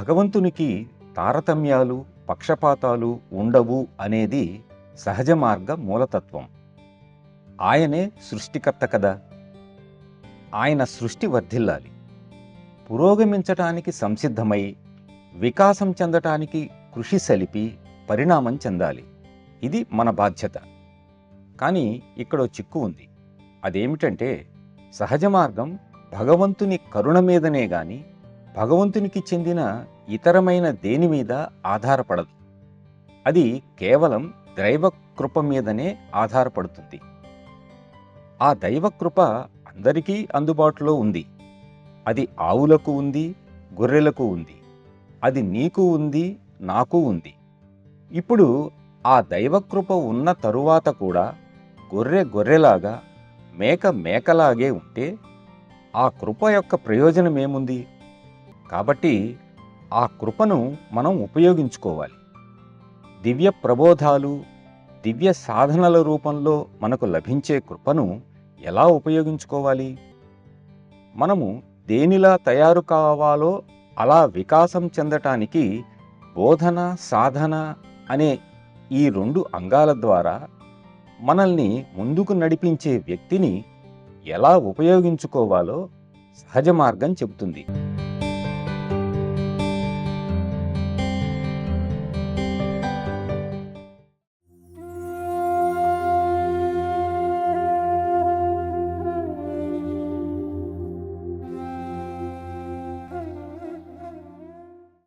భగవంతునికి తారతమ్యాలు, పక్షపాతాలు ఉండవు అనేది సహజ మార్గ మూలతత్వం. ఆయనే సృష్టికర్త కదా. ఆయన సృష్టి వర్ధిల్లాలి, పురోగమించటానికి సంసిద్ధమై, వికాసం చెందటానికి కృషి సలిపి పరిణామం చెందాలి. ఇది మన బాధ్యత. కానీ ఇక్కడో చిక్కు ఉంది. అదేమిటంటే, సహజ మార్గం భగవంతుని కరుణ మీదనే గాని భగవంతునికి చెందిన ఇతరమైన దేని మీద ఆధారపడదు. అది కేవలం దైవకృప మీదనే ఆధారపడుతుంది. ఆ దైవకృప అందరికీ అందుబాటులో ఉంది. అది ఆవులకు ఉంది, గొర్రెలకు ఉంది. అది నీకు ఉంది, నాకు ఉంది. ఇప్పుడు ఆ దైవకృప ఉన్న తరువాత కూడా గొర్రె గొర్రెలాగా, మేక మేకలాగే ఉంటే ఆ కృప యొక్క ప్రయోజనమేముంది? కాబట్టి ఆ కృపను మనం ఉపయోగించుకోవాలి. దివ్య ప్రబోధాలు, దివ్య సాధనల రూపంలో మనకు లభించే కృపను ఎలా ఉపయోగించుకోవాలి? మనము దేనిలా తయారు కావాలో అలా వికాసం చెందటానికి బోధన, సాధన అనే ఈ రెండు అంగాల ద్వారా మనల్ని ముందుకు నడిపించే వ్యక్తిని ఎలా ఉపయోగించుకోవాలో సహజ మార్గం చెబుతుంది.